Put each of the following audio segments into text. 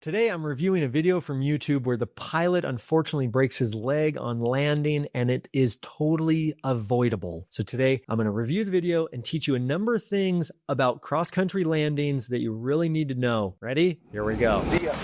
Today, I'm reviewing a video from YouTube where the pilot unfortunately breaks his leg on landing and it is totally avoidable. So today, I'm going to review the video and teach you a number of things about cross-country landings that you really need to know. Ready? Here we go. See ya.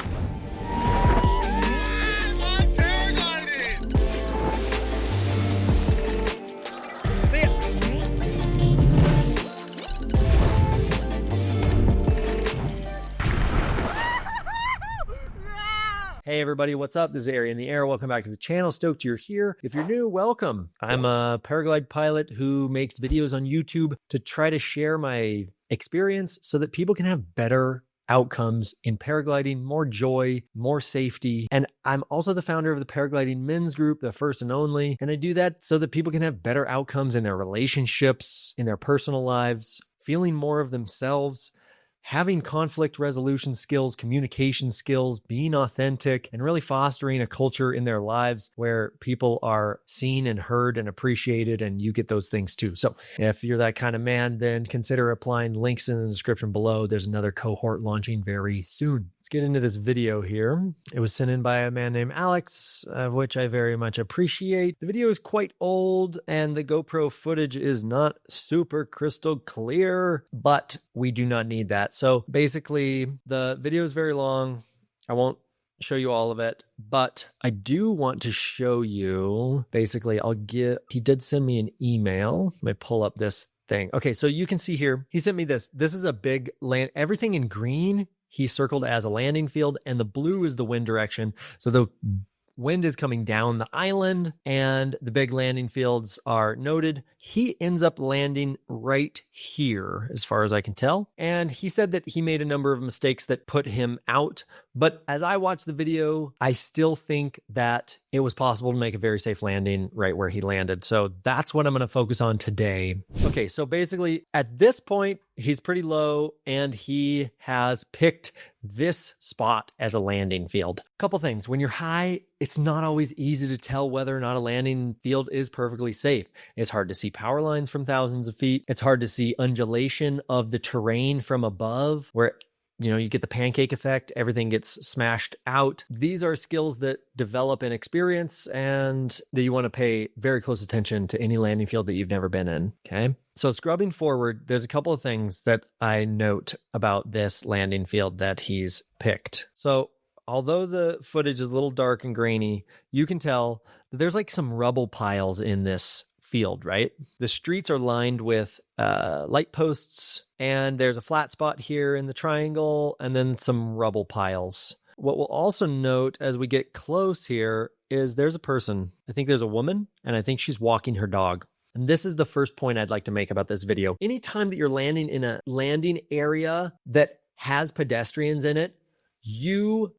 Hey everybody, what's up? This is Ari in the Air. Welcome back to the channel. Stoked you're here. If you're new, welcome. I'm a Paraglide pilot who makes videos on YouTube to try to share my experience so that people can have better outcomes in paragliding, more joy, more safety. And I'm also the founder of the Paragliding Men's Group, the first and only. And I do that so that people can have better outcomes in their relationships, in their personal lives, feeling more of themselves, having conflict resolution skills, communication skills, being authentic, and really fostering a culture in their lives where people are seen and heard and appreciated, and you get those things too. So if you're that kind of man, then consider applying. Links in the description below. There's another cohort launching very soon. Let's get into this video here. It was sent in by a man named Alex, of which I very much appreciate. The video is quite old and the GoPro footage is not super crystal clear, but we do not need that. So basically, the video is very long. I won't show you all of it, but I do want to show you, basically, he did send me an email. Let me pull up this thing. Okay, so you can see here, he sent me this. This is a big land, everything in green he circled as a landing field, and the blue is the wind direction. So the wind is coming down the island and the big landing fields are noted. He ends up landing right here, as far as I can tell. And he said that he made a number of mistakes that put him out. But as I watched the video, I still think that it was possible to make a very safe landing right where he landed. So that's what I'm going to focus on today. Okay, so basically at this point, he's pretty low and he has picked this spot as a landing field. Couple things. When you're high, it's not always easy to tell whether or not a landing field is perfectly safe. It's hard to see power lines from thousands of feet. It's hard to see undulation of the terrain from above where you get the pancake effect, everything gets smashed out. These are skills that develop in experience and that you want to pay very close attention to any landing field that you've never been in, okay? So scrubbing forward, there's a couple of things that I note about this landing field that he's picked. So although the footage is a little dark and grainy, you can tell that there's like some rubble piles in this field, right? The streets are lined with light posts, and there's a flat spot here in the triangle, and then some rubble piles. What we'll also note as we get close here is there's a person. I think there's a woman, and I think she's walking her dog. And this is the first point I'd like to make about this video. Anytime that you're landing in a landing area that has pedestrians in it, you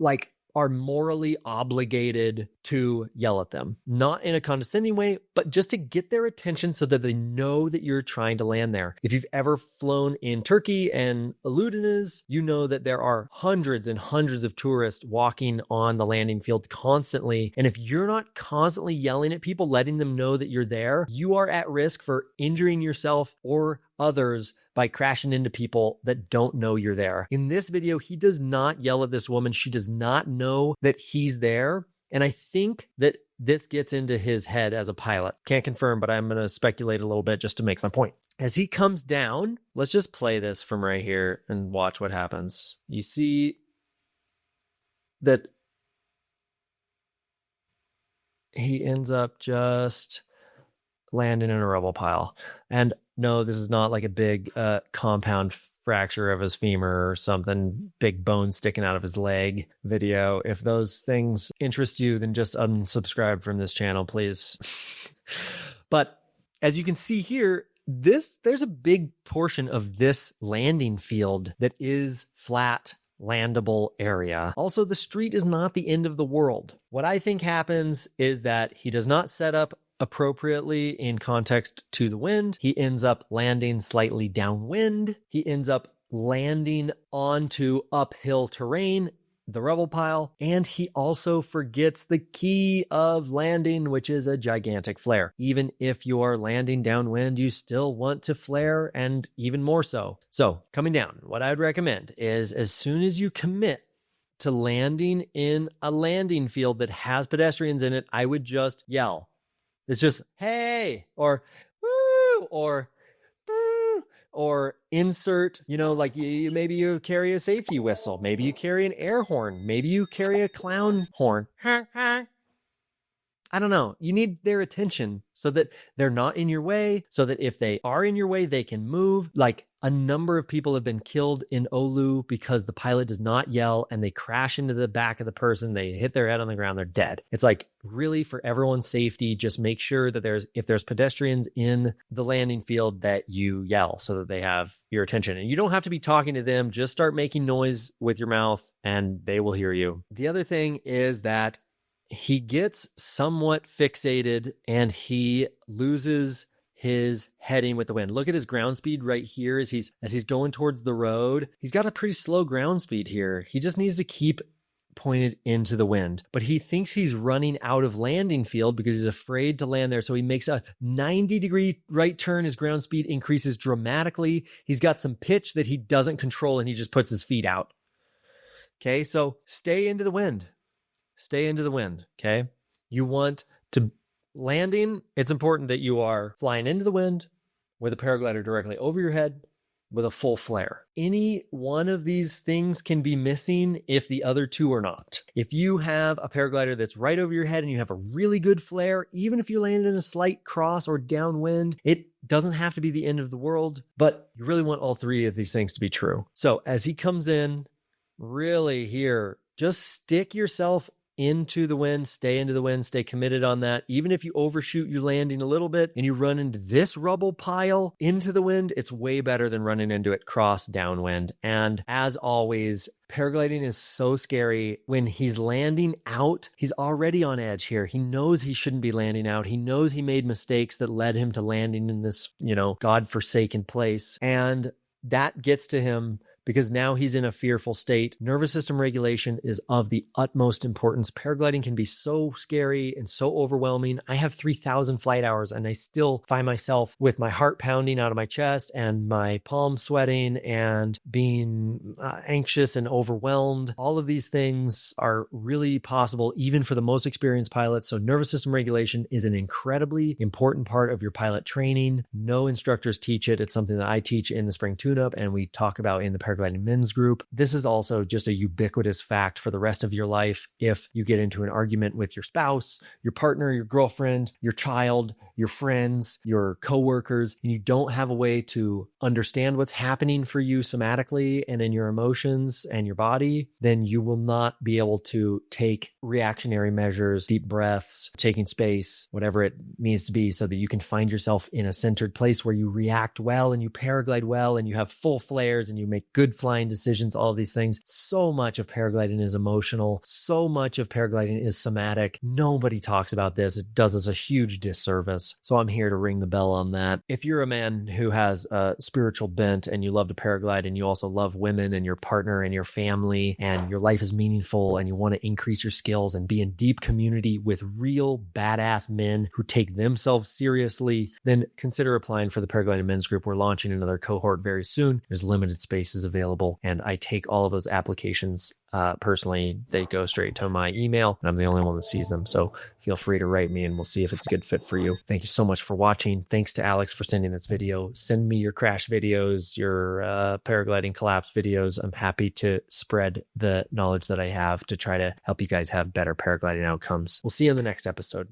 are morally obligated to yell at them. Not in a condescending way, but just to get their attention so that they know that you're trying to land there. If you've ever flown in Turkey and Aludeniz, you know that there are hundreds and hundreds of tourists walking on the landing field constantly. And if you're not constantly yelling at people, letting them know that you're there, you are at risk for injuring yourself or others by crashing into people that don't know you're there. In this video, he does not yell at this woman. She does not know that he's there. And I think that this gets into his head as a pilot. Can't confirm, but I'm going to speculate a little bit just to make my point. As he comes down, let's just play this from right here and watch what happens. You see that he ends up just landing in a rubble pile. And no, this is not like a big compound fracture of his femur or something, big bone sticking out of his leg video. If those things interest you, then just unsubscribe from this channel, please. But as you can see here, there's a big portion of this landing field that is flat, landable area. Also, the street is not the end of the world. What I think happens is that he does not set up appropriately in context to the wind. He ends up landing slightly downwind. He ends up landing onto uphill terrain, the rubble pile, and he also forgets the key of landing, which is a gigantic flare. Even if you're landing downwind, you still want to flare, and even more so. So coming down, what I would recommend is as soon as you commit to landing in a landing field that has pedestrians in it, I would just yell. It's just, hey, or woo, or insert, like maybe you carry a safety whistle. Maybe you carry an air horn. Maybe you carry a clown horn. I don't know. You need their attention so that they're not in your way, so that if they are in your way, they can move. Like a number of people have been killed in Oulu because the pilot does not yell and they crash into the back of the person. They hit their head on the ground. They're dead. It's like really for everyone's safety, just make sure that if there's pedestrians in the landing field that you yell so that they have your attention. And you don't have to be talking to them. Just start making noise with your mouth and they will hear you. The other thing is that he gets somewhat fixated and he loses his heading with the wind. Look at his ground speed right here as he's going towards the road. He's got a pretty slow ground speed here. He just needs to keep pointed into the wind. But he thinks he's running out of landing field because he's afraid to land there. So he makes a 90-degree right turn. His ground speed increases dramatically. He's got some pitch that he doesn't control and he just puts his feet out. Okay, so stay into the wind. Stay into the wind, okay? You want to landing, it's important that you are flying into the wind with a paraglider directly over your head with a full flare. Any one of these things can be missing if the other two are not. If you have a paraglider that's right over your head and you have a really good flare, even if you land in a slight cross or downwind, it doesn't have to be the end of the world, but you really want all three of these things to be true. So as he comes in, really here, just stick yourself into the wind, stay into the wind, stay committed on that. Even if you overshoot your landing a little bit and you run into this rubble pile into the wind, it's way better than running into it cross downwind. And as always, paragliding is so scary. When he's landing out, he's already on edge here. He knows he shouldn't be landing out. He knows he made mistakes that led him to landing in this, God-forsaken place. And that gets to him because now he's in a fearful state. Nervous system regulation is of the utmost importance. Paragliding can be so scary and so overwhelming. I have 3,000 flight hours and I still find myself with my heart pounding out of my chest and my palms sweating and being anxious and overwhelmed. All of these things are really possible even for the most experienced pilots. So nervous system regulation is an incredibly important part of your pilot training. No instructors teach it. It's something that I teach in the spring tune-up and we talk about in the Paragliding Men's group. This is also just a ubiquitous fact for the rest of your life. If you get into an argument with your spouse, your partner, your girlfriend, your child, your friends, your coworkers, and you don't have a way to understand what's happening for you somatically and in your emotions and your body, then you will not be able to take reactionary measures, deep breaths, taking space, whatever it needs to be, so that you can find yourself in a centered place where you react well and you paraglide well and you have full flares and you make good flying decisions, all of these things. So much of paragliding is emotional. So much of paragliding is somatic. Nobody talks about this. It does us a huge disservice. So I'm here to ring the bell on that. If you're a man who has a spiritual bent and you love to paraglide and you also love women and your partner and your family and your life is meaningful and you want to increase your skills and be in deep community with real badass men who take themselves seriously, then consider applying for the Paragliding Men's Group. We're launching another cohort very soon. There's limited spaces available and I take all of those applications personally. They go straight to my email and I'm the only one that sees them. So feel free to write me and we'll see if it's a good fit for you. Thank you so much for watching. Thanks to Alex for sending this video. Send me your crash videos, your paragliding collapse videos. I'm happy to spread the knowledge that I have to try to help you guys have better paragliding outcomes. We'll see you in the next episode.